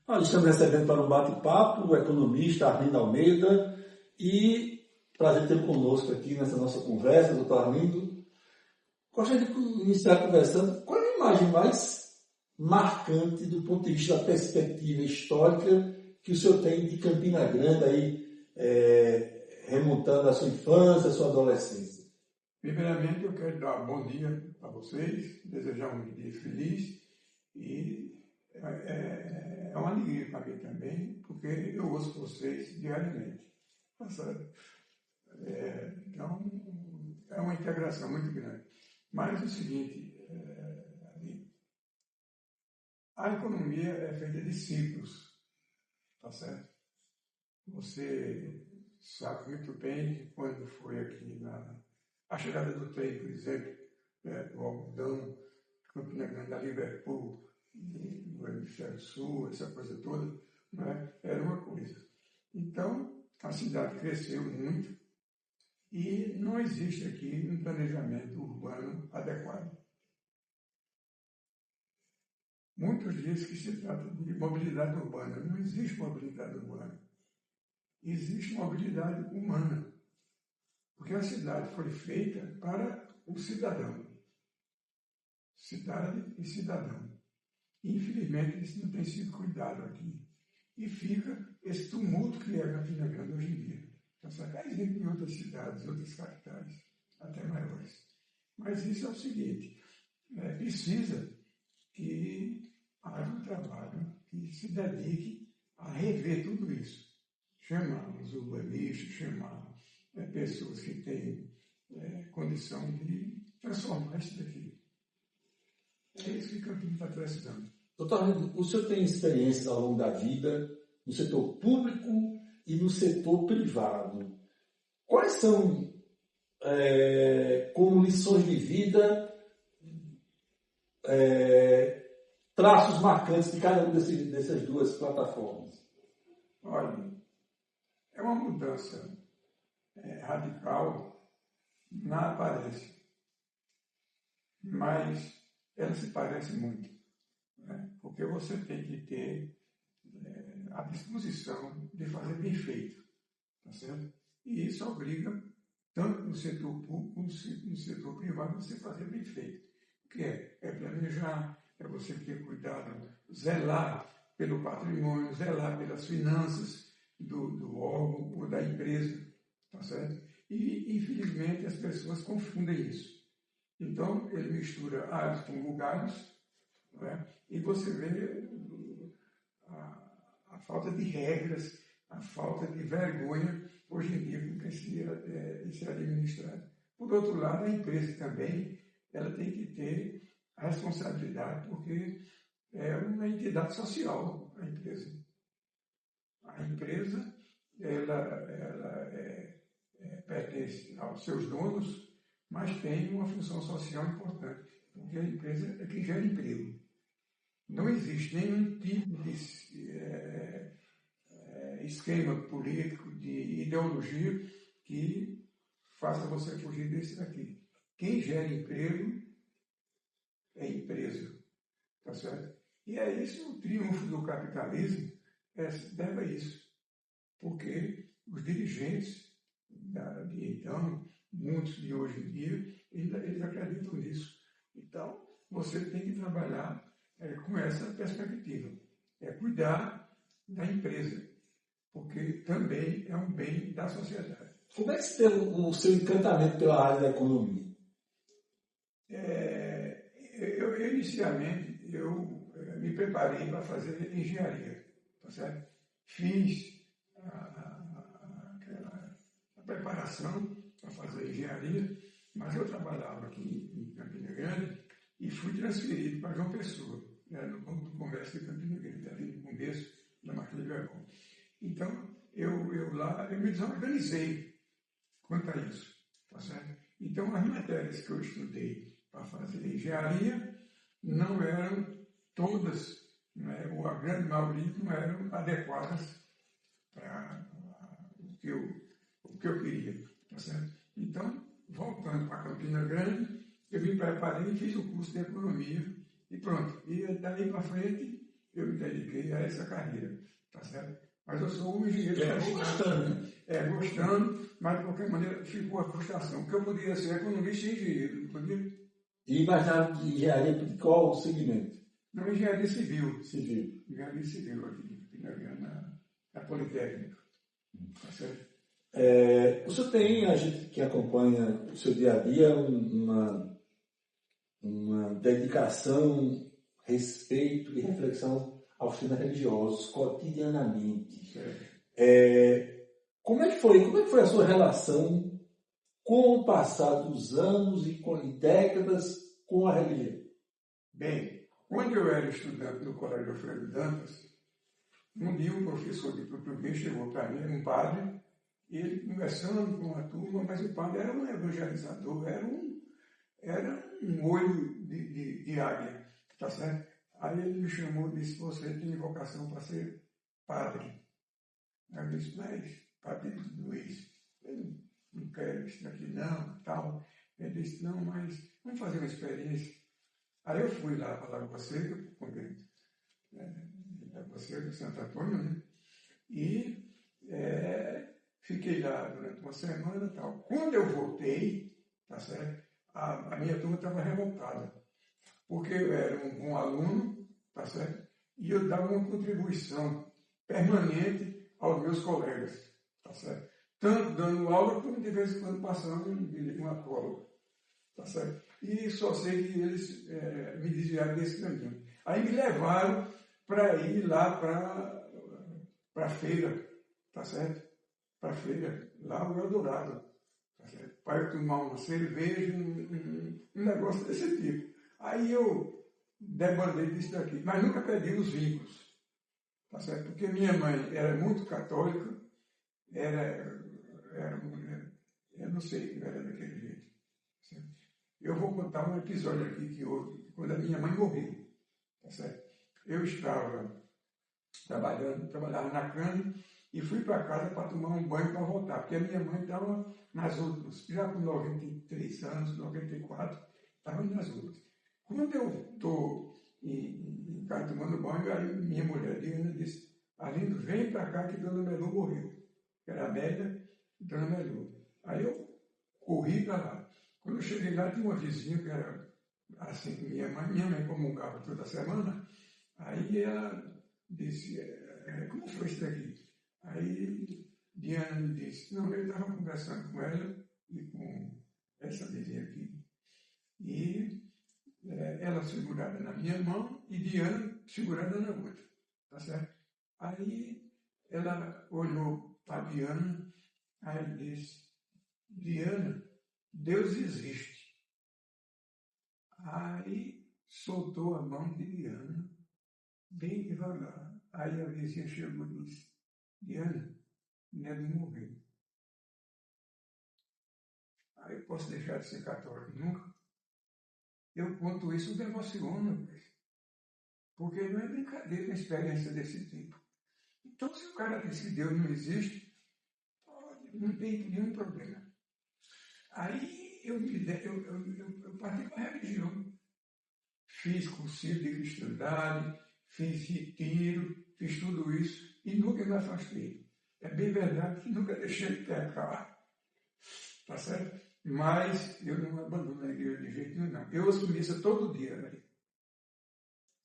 Olha, estamos recebendo para um bate-papo o economista Arlindo Almeida e prazer ter conosco aqui nessa nossa conversa, doutor Arlindo. Gostaria de iniciar conversando qual é a imagem mais marcante do ponto de vista da perspectiva histórica que o senhor tem de Campina Grande, aí, remontando a sua infância, a sua adolescência. Primeiramente, eu quero dar um bom dia a vocês, desejar um dia feliz e é uma alegria para mim também, porque eu ouço vocês diariamente. Tá certo? Então, é uma integração muito grande. Mas é o seguinte, a economia é feita de ciclos, tá certo? Você sabe muito bem que quando foi aqui a chegada do trem, por exemplo, do algodão, Campina Grande, a Liverpool, no Hemisfério Sul, essa coisa toda, né, era uma coisa. Então, a cidade cresceu muito e não existe aqui um planejamento urbano adequado. Muitos dizem que se trata de mobilidade urbana. Não existe mobilidade urbana. Existe mobilidade humana. Porque a cidade foi feita para o cidadão. Cidade e cidadão. Infelizmente, isso não tem sido cuidado aqui. E fica esse tumulto que é Campina Grande hoje em dia. Essa cá existe em outras cidades, outras capitais, até maiores. Mas isso é o seguinte, precisa que haja um trabalho que se dedique a rever tudo isso. Chamar os urbanistas, chamar pessoas que têm condição de transformar isso daqui. É isso que Campina está precisando. Doutor Arlindo, o senhor tem experiências ao longo da vida no setor público e no setor privado. Quais são, como lições de vida, traços marcantes de cada uma dessas duas plataformas? Olha, é uma mudança radical na aparência, mas ela se parece muito, né? Porque você tem que ter a disposição de fazer bem feito, tá certo? E isso obriga, tanto no setor público como no setor privado, você fazer bem feito. O que é planejar, é você ter cuidado, zelar pelo patrimônio, zelar pelas finanças do órgão ou da empresa, tá certo? E, infelizmente, as pessoas confundem isso. Então, ele mistura alhos com bugalhos, né? E você vê a falta de regras, a falta de vergonha, hoje em dia, com que isso é administrado. Por outro lado, a empresa também, ela tem que ter a responsabilidade, porque é uma entidade social, a empresa. A empresa, ela pertence aos seus donos, mas tem uma função social importante, porque a empresa é que gera emprego. Não existe nenhum tipo de esquema político, de ideologia que faça você fugir desse daqui. Quem gera emprego é empresa, tá certo? E é isso o triunfo do capitalismo, deve a isso. Porque os dirigentes de então, muitos de hoje em dia, eles acreditam nisso. Então, você tem que trabalhar com essa perspectiva. Cuidar da empresa, porque também é um bem da sociedade. Como é que se deu o seu encantamento pela área da economia? Inicialmente, eu me preparei para fazer engenharia, tá certo? Fiz a preparação para fazer engenharia, mas eu trabalhava aqui em Campina Grande e fui transferido para João Pessoa, no Banco do Comércio de Campina Grande, ali no começo da máquina de verão. Então, eu lá me desorganizei quanto a isso, tá certo? Então, as matérias que eu estudei para fazer engenharia não eram todas, né, ou a grande maioria não eram adequadas para o que eu queria, tá certo? Então, voltando para Campina Grande, eu me preparei e fiz o curso de economia e pronto. E daí para frente, eu me dediquei a essa carreira, tá certo? Mas eu sou um engenheiro Gostando, né? gostando, mas de qualquer maneira ficou a frustração, porque eu poderia ser economista e engenheiro, não podia? E imaginava de engenharia de qual segmento? Não, engenharia civil. Civil. Engenharia civil aqui na Politécnica, tá certo? O senhor tem, a gente que acompanha o seu dia a dia, uma dedicação, respeito e reflexão aos temas religiosos cotidianamente. Certo. Como é que foi a sua relação com o passar dos anos e décadas com a religião? Bem, quando eu era estudante no Colégio Alfredo Dantas, um dia um professor de português chegou para mim, um padre, e ele conversando com a turma, mas o padre era um evangelizador, era um olho de águia, tá certo? Aí ele me chamou e disse, você tem vocação para ser padre. Aí eu disse, mas padre de tudo isso, eu não quero isso daqui não, tal. Ele disse, não, mas vamos fazer uma experiência. Aí eu fui lá para Lagoa Seca, Lagoa Seca, Santo Antônio, né? E fiquei lá durante uma semana e tal. Quando eu voltei, tá certo? A minha turma estava revoltada, porque eu era um bom aluno, tá certo? E eu dava uma contribuição permanente aos meus colegas, tá certo? Tanto dando aula, como de vez em quando passando uma cola, tá certo? E só sei que eles me desviaram desse caminho. Aí me levaram para ir lá para a feira, tá certo? Para a feira, lá no Eldorado, tá certo? Para eu tomar uma cerveja, um negócio desse tipo. Aí eu debandei disso daqui, mas nunca perdi os vínculos, tá certo? Porque minha mãe era muito católica, eu não sei, era daquele jeito. Certo? Eu vou contar um episódio aqui que houve, quando a minha mãe morreu, tá certo? Eu estava trabalhava na cana e fui para casa para tomar um banho para voltar, porque a minha mãe estava nas últimas, já com 93 anos, 94, estava nas últimas. Quando eu estou em casa tomando banho, aí minha mulher, Diana, disse, Arlindo, vem para cá que Dona Melu morreu. Era a Amélia e Dona Melu. Aí eu corri para lá. Quando eu cheguei lá, tinha uma vizinha que era assim, minha mãe comungava toda semana, aí ela disse, como foi isso daqui? Aí Diana me disse, não, eu estava conversando com ela e com essa vizinha aqui. E ela segurada na minha mão e Diana segurada na outra, tá certo? Aí ela olhou para Diana, aí disse, Diana, Deus existe. Aí soltou a mão de Diana, bem devagar. Aí a vizinha chegou e disse, Diana, Neto morreu. Aí eu posso deixar de ser católico? Nunca. Eu conto isso, me emociona, porque não é brincadeira uma experiência desse tipo. Então, se o cara diz que Deus não existe, não tem nenhum problema. Aí eu parti para a religião. Fiz cursinho de cristandade, fiz retiro, fiz tudo isso e nunca me afastei. É bem verdade que nunca deixei de pecar, tá certo? Mas eu não abandono a igreja de jeito nenhum, não. Eu ouço missa todo dia, né?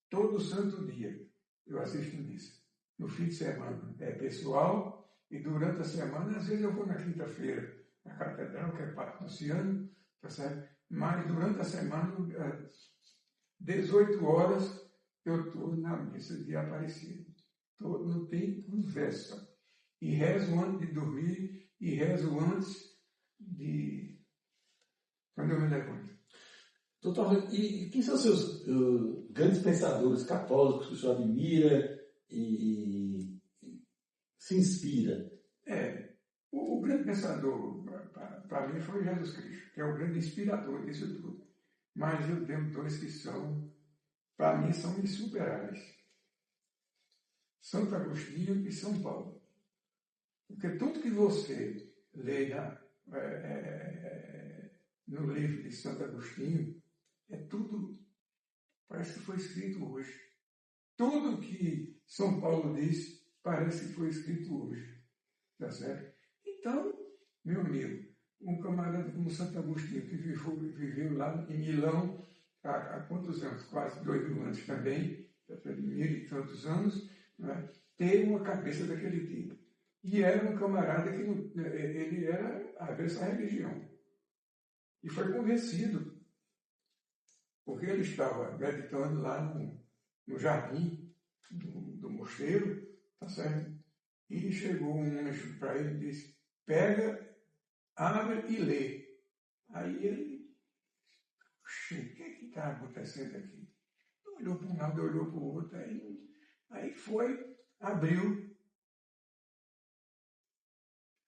Todo santo dia eu assisto missa. No fim de semana é pessoal e durante a semana, às vezes eu vou na quinta-feira na catedral, que é Padre Luciano, tá certo? Mas durante a semana, às 18 horas, eu estou na missa de Aparecida. Não tem conversa. E rezo antes de dormir e rezo antes de quando eu me levanto. Doutor, e quem são os seus grandes pensadores católicos que o senhor admira e se inspira? O grande pensador para mim foi Jesus Cristo, que é o grande inspirador disso tudo. Mas eu tenho dois que são, para mim, são insuperáveis. Santo Agostinho e São Paulo. Porque tudo que você lê no livro de Santo Agostinho, é tudo, parece que foi escrito hoje. tudo que São Paulo diz parece que foi escrito hoje. Tá certo? Então, meu amigo, um camarada como Santo Agostinho, que viveu lá em Milão há quantos anos? Quase 2000 anos também, mil e tantos anos, né? Teve uma cabeça daquele tipo. E era um camarada que ele era avesso à religião. E foi convencido, porque ele estava meditando lá no jardim do mosteiro, tá certo? E chegou um anjo para ele e disse: pega, abre e lê. Aí ele, o que está acontecendo aqui? Olhou para um lado, olhou para o outro, aí foi, abriu,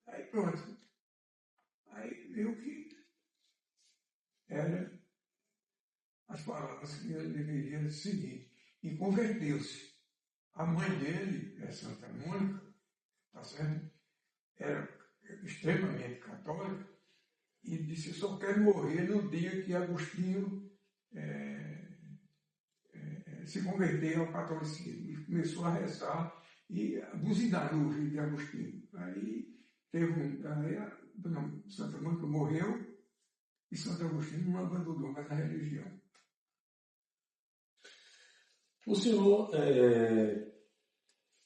aí pronto. Aí viu que eram as palavras que ele deveria seguir. E converteu-se. A mãe dele, Santa Mônica, tá certo? Era extremamente católica e disse: eu só quero morrer no dia que Agostinho se converter ao catolicismo. E começou a rezar e a buzinar no ouvido de Agostinho. Aí Santa Mônica morreu e Santo Agostinho não abandonou mais a religião. O senhor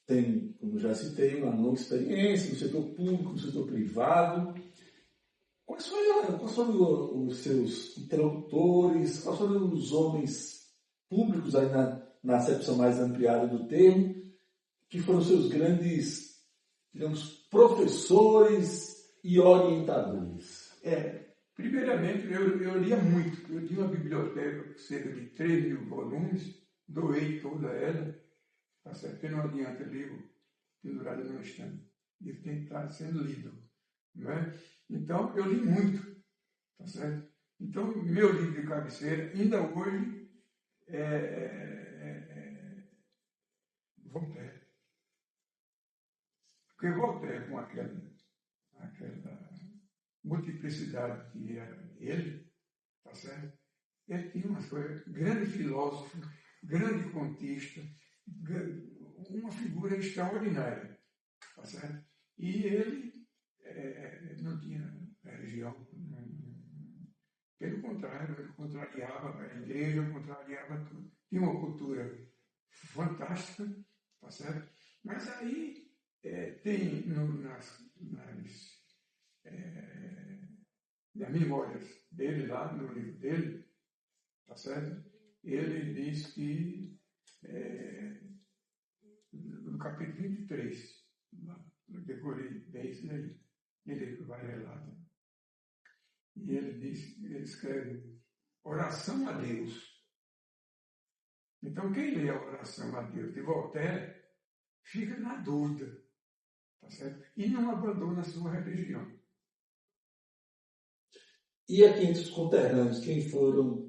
tem, como já citei, uma longa experiência no setor público, no setor privado. Quais foram os seus interlocutores, quais foram os homens públicos, aí na acepção mais ampliada do termo, que foram seus grandes, digamos, professores e orientadores? Primeiramente, eu lia muito. Eu tinha uma biblioteca com cerca de 3.000 volumes, doei toda ela, tá certo? Porque não adianta livro pendurado no estande. Ele tem que estar sendo lido, não é? Então, eu li muito, tá certo? Então, meu livro de cabeceira, ainda hoje, Voltaire. Porque Voltaire, com aquela multiplicidade que era ele, tá certo? Ele tinha umas coisas, grande filósofo, grande contista, uma figura extraordinária, tá certo? E ele não tinha religião, pelo contrário, ele contrariava a igreja, contrariava tudo. Tinha uma cultura fantástica, tá certo? Mas aí tem nas memórias dele, lá no livro dele, tá certo? Ele diz que, no capítulo 23, eu decorei bem isso daí, ele vai relatar. E ele escreve oração a Deus. Então, quem lê a oração a Deus de Voltaire fica na dúvida, tá certo? E não abandona a sua religião. E aqui entre os conterrâneos, quem foram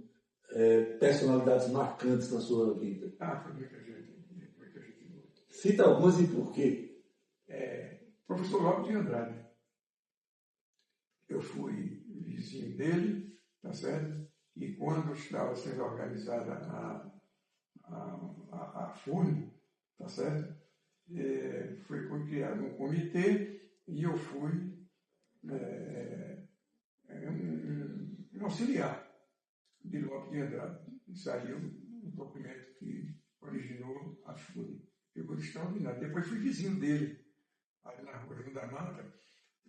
personalidades marcantes na sua vida? Foi muita gente boa. Cita algumas e por quê? Professor Lopes de Andrade. Eu fui vizinho dele, tá certo? E quando estava sendo organizada a FURN, tá certo? Foi criado um comitê e eu fui um auxiliar de Lopes de Andrade. E saiu um documento que originou a FURN. Ficou extraordinário. Depois fui vizinho dele, ali na Rua da Mata,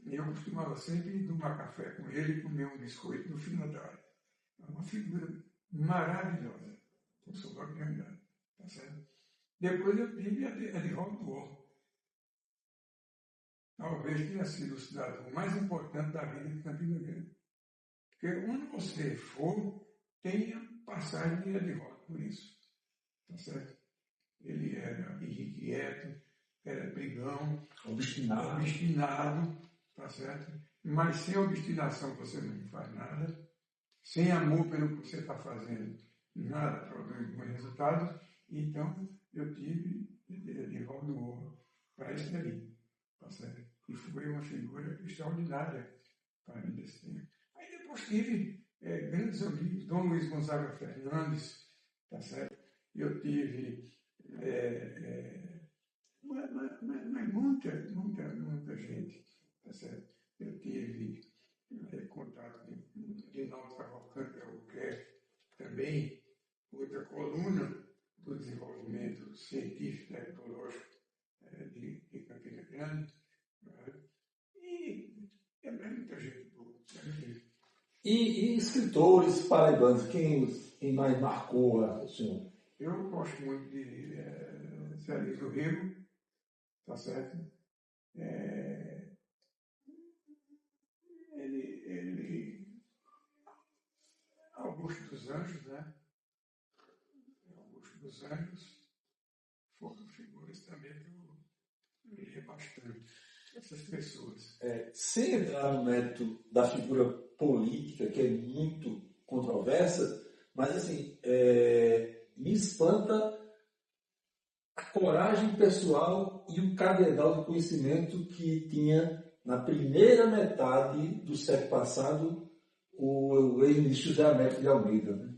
e eu costumava sempre tomar café com ele e comer um biscoito no fim da tarde. Uma figura maravilhosa, o professor Lopes de Andrade, tá certo? Depois eu tive a de Roldor. Talvez tenha sido o cidadão mais importante da vida de Campina Grande. Porque onde você for, tenha passagem de Edivaldo por isso. Tá certo? Ele era irrequieto, era brigão, obstinado, tá certo? Mas sem obstinação você não faz nada. Sem amor pelo que você está fazendo, nada produz bons resultados. Então, eu tive Edivaldo Ouro para isso daí. Tá certo? E foi uma figura extraordinária para mim desse tempo. Aí depois tive grandes amigos, Dom Luiz Gonzaga Fernandes, tá certo? Eu tive Mas muita gente, tá certo? Eu tive contato de Nova Cavalcante Albuquerque, também outra coluna do desenvolvimento científico e tecnológico de Campina Grande, né? E é muita gente boa. E escritores paraibanos, quem mais marcou o senhor? Eu gosto muito de Zé do Rio, tá certo? Augusto dos Anjos, né? Augusto dos Anjos foram figuras também que eu lia bastante. Essas pessoas. Sem entrar no mérito da figura política, que é muito controversa, mas assim, me espanta a coragem pessoal e o cabedal de conhecimento que tinha na primeira metade do século passado o ex-ministro José Américo de Almeida. Né?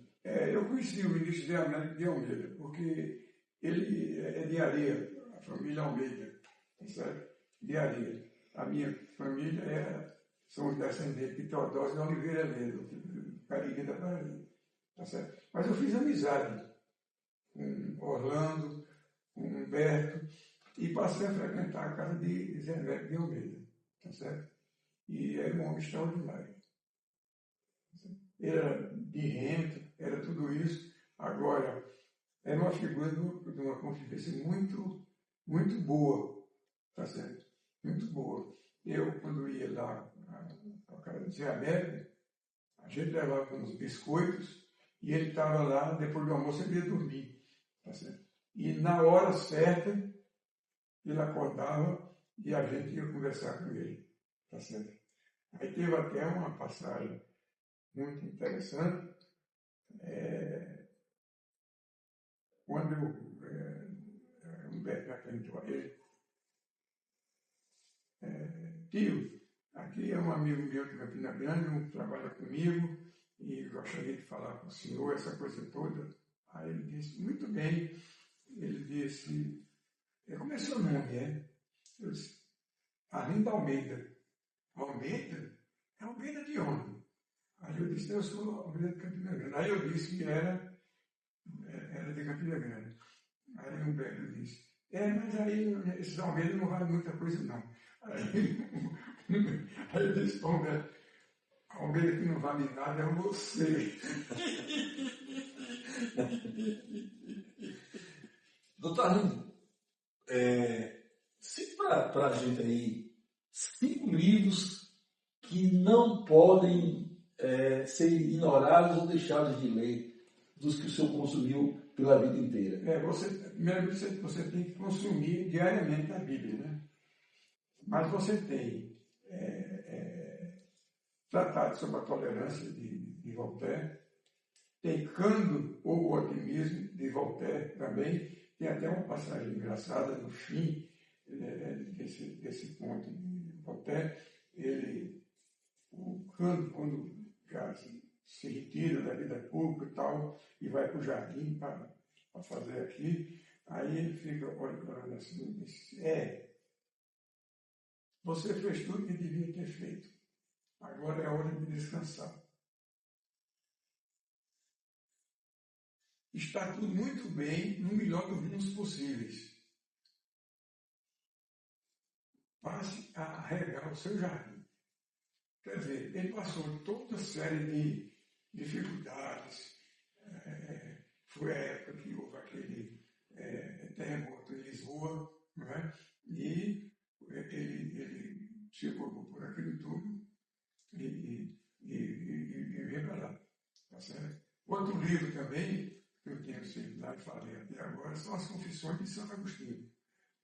Eu conheci o ministro José Américo de Almeida, porque ele é de Areia, a família Almeida, certo? De Areia. A minha família são descendentes de Teodósio de Oliveira Ledo, Cariri da Bahia, tá certo? Mas eu fiz amizade com Orlando, com Humberto, e passei a frequentar a casa de Zé Américo de Almeida, tá certo? E era um homem extraordinário. Era de rento, era tudo isso. Agora, era uma figura de uma convivência muito, muito boa, tá certo? Muito boa. Eu, quando ia lá à casa de Zé Américo, a gente levava uns biscoitos e ele estava lá, depois do almoço ele ia dormir, tá certo? E na hora certa, ele acordava e a gente ia conversar com ele, tá certo? Aí teve até uma passagem muito interessante, quando Humberto perguntou a ele, tio, aqui é um amigo meu de Campina Grande, um que trabalha comigo, e gostaria de falar com o senhor, essa coisa toda. Aí ele disse, muito bem. Ele disse, como é seu nome, é? Eu disse, Arlindo Almeida. Almeida? É Almeida de onde? Aí eu disse, eu sou Almeida de Campina Grande. Aí eu disse que era de Campina Grande. Aí o Humberto disse, mas aí esses Almeida não valem muita coisa não. Aí eu disse, Humberto, Almeida que não vale nada é você. Doutor Arlindo, cite para a gente aí 5 livros que não podem ser ignorados ou deixados de ler dos que o senhor consumiu pela vida inteira. Primeiro você tem que consumir diariamente a Bíblia, né? Mas você tem Tratado sobre a Tolerância de Voltaire, tem Cândido ou o Otimismo de Voltaire também, tem até uma passagem engraçada no fim desse ponto de Voltaire. O Cândido, quando já se retira da vida pública e tal, e vai para o jardim para fazer aqui, aí ele fica olhando assim e diz, você fez tudo que devia ter feito, agora é a hora de descansar. Está tudo muito bem, no melhor dos mundos possíveis. Passe a regar o seu jardim. Quer dizer, ele passou toda série de dificuldades. Foi a época que houve aquele terremoto em Lisboa, não é? E ele chegou por aquele túnel e veio para lá. Tá certo? Outro livro também, que eu tenho citado e falei até agora, são as Confissões de Santo Agostinho.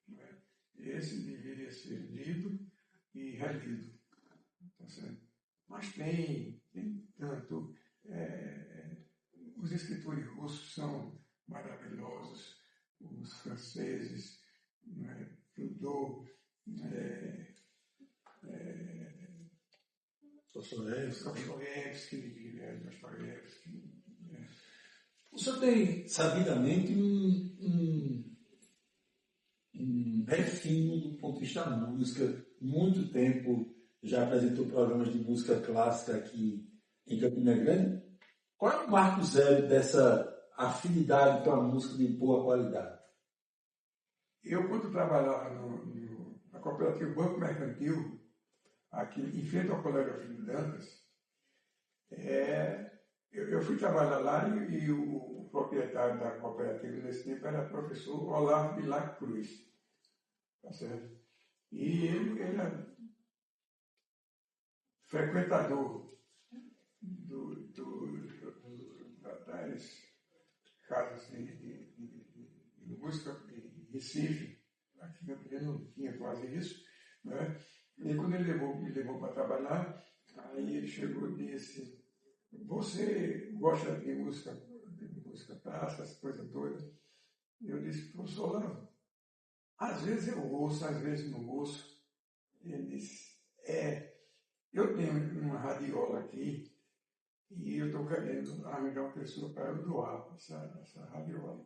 Não é? Esse deveria ser lido e relido. Tá certo? Mas tem tanto. Os escritores russos são maravilhosos, os franceses, né? Proudhon, Dostoiévski. O senhor tem, sabidamente, um refino do ponto de vista da música, muito tempo já apresentou programas de música clássica aqui em Campina Grande. Qual é o marco zero dessa afinidade com a música de boa qualidade? Eu, quando trabalhava na cooperativa Banco Mercantil, aqui em frente ao Colégio Filho Dantas, eu fui trabalhar lá e o proprietário da cooperativa nesse tempo era o professor Olavo Bilac Cruz. Tá certo? E ele era frequentador das casas de música em Recife, aqui na Campina não tinha quase isso, né? E quando ele me levou para trabalhar, aí ele chegou e disse: você gosta de música clássica, essas coisas todas? Eu disse: professor Olavo, às vezes eu ouço, às vezes não ouço. Ele disse: eu tenho uma radiola aqui e eu estou querendo arranjar uma pessoa para eu doar essa radiola.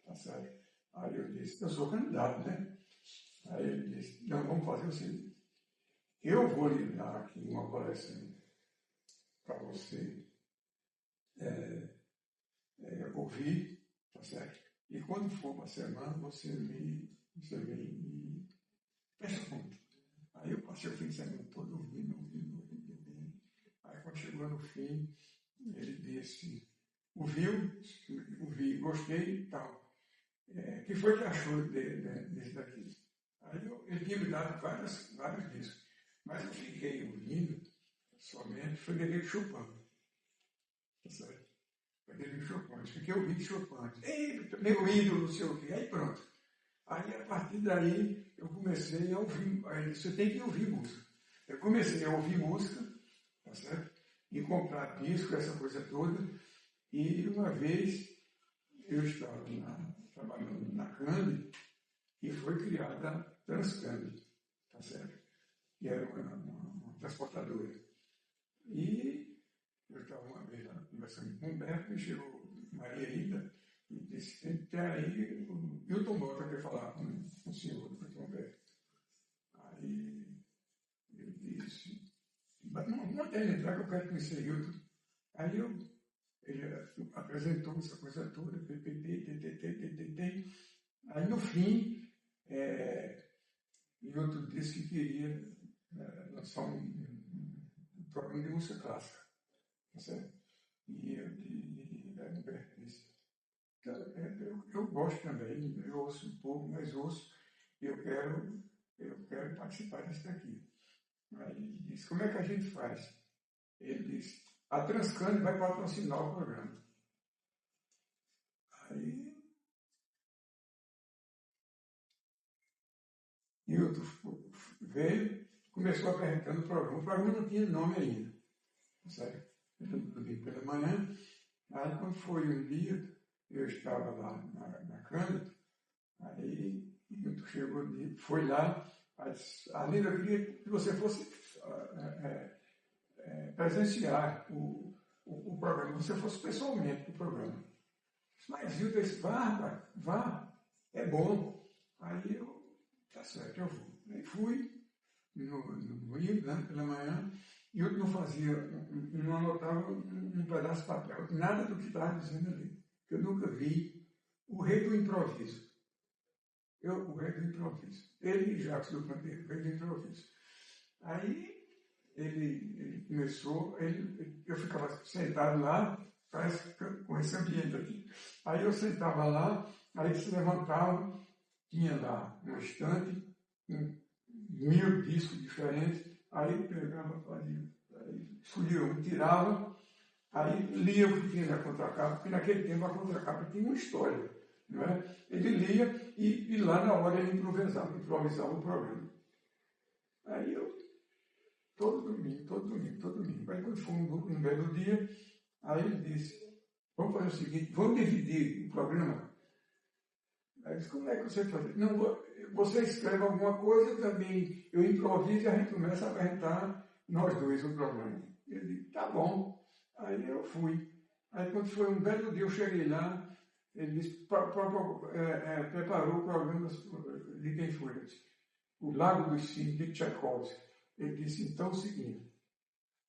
Tá certo? Aí eu disse: eu sou candidato, né? Aí ele disse: não, vamos fazer o seguinte, eu vou lhe dar aqui uma coleção para você ouvir, tá certo? E quando for uma semana, você me peça conta. Aí eu passei o fim de semana todo ouvindo. Aí quando chegou no fim, ele disse: ouvi, gostei e tal. O que foi que achou desse daqui? Aí ele tinha me dado vários discos, mas eu fiquei ouvindo somente Frederico Chopin. Tá certo? Frederico Chopin. Eu fiquei ouvindo Chopin. Ei, meu ídolo, não sei o quê. Aí pronto. Aí a partir daí eu comecei a ouvir. Aí você tem que ouvir música. Eu comecei a ouvir música, tá certo? E comprar disco, essa coisa toda. E uma vez eu estava trabalhando na Cândida e foi criada a Transcândida, tá certo? Que era uma transportadora. E eu estava uma vez lá conversando com o Humberto e chegou Maria Ida e disse: tem aí o Hilton Mota quer falar com o senhor, com o Humberto. Aí eu disse: não tem entrar que eu quero conhecer Hilton. Aí ele apresentou essa coisa toda, aí no fim, Hilton disse que queria lançar um programa de música clássica. Tá certo? E Humberto disse: eu gosto também, eu ouço um pouco, mas ouço, eu quero participar disso daqui. Aí ele disse: como é que a gente faz? Ele disse: a Transcândida vai patrocinar o programa. Aí Hilton veio, começou apresentando o programa. O programa não tinha nome ainda. Certo? Domingo pela manhã. Aí quando foi um dia, eu estava lá na Cândida, aí Hilton chegou, foi lá, disse: Arlindo, eu queria que você fosse presenciar o programa, você fosse pessoalmente no programa. Mas Hilton disse: vá, é bom. Aí eu, tá certo, eu vou. Aí fui no Rio, né, pela manhã, e eu não fazia, não anotava um pedaço de papel, nada do que estava dizendo ali. Eu nunca vi o rei do improviso. O rei do improviso. Ele e Jacques do Canteiro, o rei do improviso. Aí ele começou, eu ficava sentado lá, parece com esse ambiente aqui. Aí eu sentava lá, aí ele se levantava, tinha lá uma estante, 1000 discos diferentes, aí pegava, fazia, escolhia um, tirava, aí lia o que tinha na contracapa, porque naquele tempo a contracapa tinha uma história, não é? Ele lia e lá na hora ele improvisava o programa. Aí eu, todo domingo. Aí quando foi um belo dia, aí ele disse: vamos fazer o seguinte, vamos dividir o programa. Aí eu disse: como é que você faz? Não, você escreve alguma coisa, também eu improviso e a gente começa a apresentar nós dois o programa. Ele disse: tá bom. Aí eu fui. Aí quando foi um belo dia, eu cheguei lá, Ele disse, preparou o programa de quem foi? Ele disse, o Lago dos Cisnes, de Tchaikovsky. Ele disse, então, é o seguinte,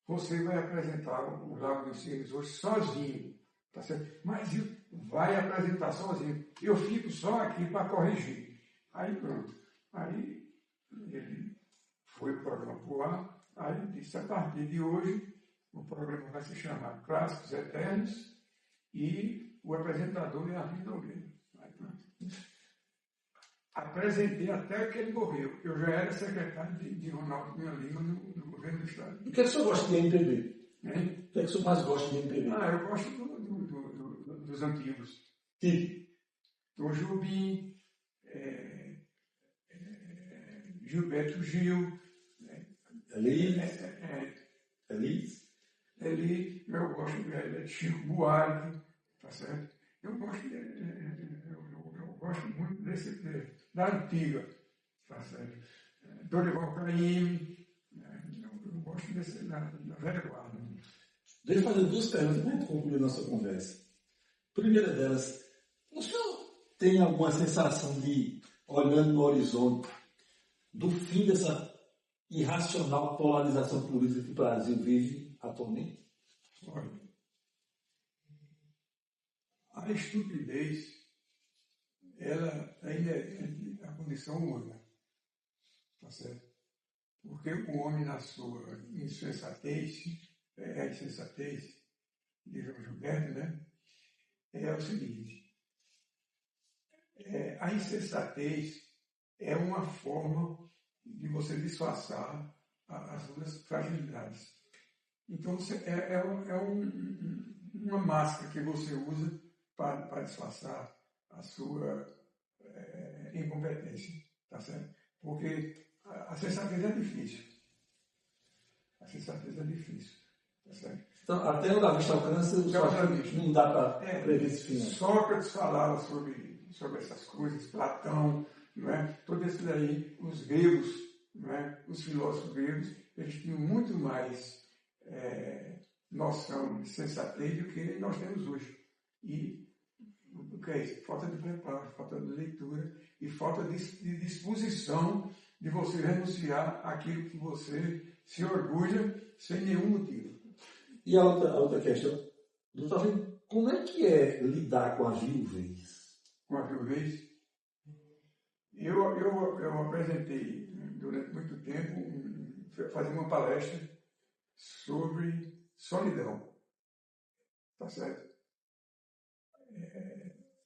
você vai apresentar o Lago dos Cisnes hoje sozinho, tá certo? Mas vai apresentar sozinho. Eu fico só aqui para corrigir. Aí pronto. Aí ele foi para o programa pro ar, aí ele disse, a partir de hoje, o programa vai se chamar Clássicos Eternos e o apresentador é Arlindo Almeida. Aí pronto. Apresentei até que ele morreu. Eu já era secretário de Ronaldo Cunha Lima no governo do Estado. E o que é que o senhor gosta de MPB? Hein? O que é que o senhor mais gosta de MPB? Eu gosto dos antigos. Sim. Tom Jobim, Gilberto Gil, Elis. Eu gosto de Chico Buarque, tá certo? Eu gosto muito da antiga, tá certo? Dorival Caymmi, eu gosto da velha guarda. Deixa eu fazer duas perguntas para a gente concluir a nossa conversa. Primeira delas, o senhor tem alguma sensação de, olhando no horizonte, do fim dessa irracional polarização política que o Brasil vive atualmente? Olha, a estupidez, ela é inerente à condição humana, tá certo? Porque o homem, na sua insensatez, a insensatez de João Gilberto, né? É o seguinte, a insensatez é uma forma de você disfarçar as suas fragilidades. Então, uma máscara que você usa para disfarçar a sua incompetência, tá certo? Porque a sensatez é difícil. A sensatez é difícil, tá certo? Então, até o Davi alcança, não dá para prever esse fim. Sócrates falava sobre essas coisas, Platão, não é? Todos esses aí, os gregos, não é? Os filósofos gregos, eles tinham muito mais noção de sensatez do que nós temos hoje. E o que é isso? Falta de preparo, falta de leitura e falta de disposição de você renunciar àquilo que você se orgulha sem nenhum motivo. E a outra questão, doutor, como é que é lidar com a viuvez? Com a viuvez? Eu apresentei durante muito tempo, fazia uma palestra sobre solidão. Tá certo?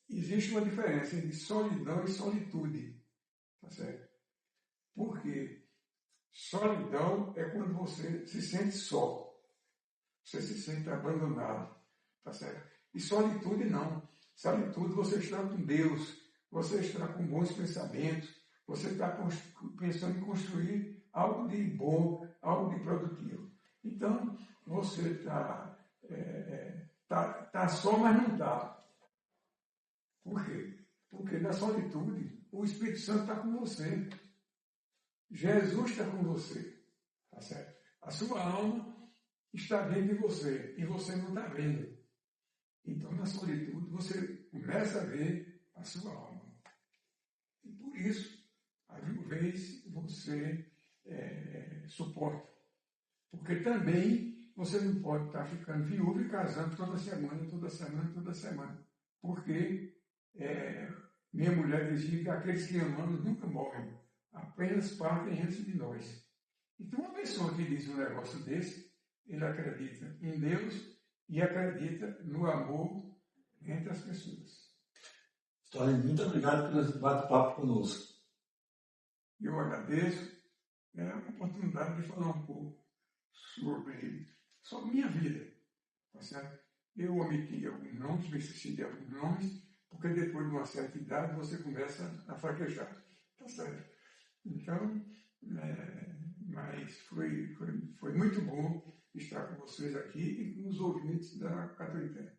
Existe uma diferença entre solidão e solitude. Tá certo? Porque solidão é quando você se sente só. Você se sente abandonado. Tá certo? E solitude não. Solitude você está com Deus. Você está com bons pensamentos. Você está pensando em construir algo de bom, algo de produtivo. Então, você tá só, mas não está. Por quê? Porque na solitude, o Espírito Santo está com você. Jesus está com você. Tá certo? A sua alma está dentro de você e você não está vendo. Então, na solitude, você começa a ver a sua alma. E por isso, a viuvez você suporta. Porque também você não pode estar ficando viúvo e casando toda semana. Porque minha mulher dizia que aqueles que amamos nunca morrem, apenas partem antes de nós. Então, uma pessoa que diz um negócio desse, ele acredita em Deus e acredita no amor entre as pessoas. Storley, muito obrigado por esse bate-papo conosco. Eu agradeço a oportunidade de falar um pouco sobre minha vida. Tá certo? Eu omiti alguns nomes, me esqueci de alguns nomes, porque depois de uma certa idade você começa a fraquejar. Tá certo? Então, mas foi muito bom estar com vocês aqui e com os ouvintes da Catuité.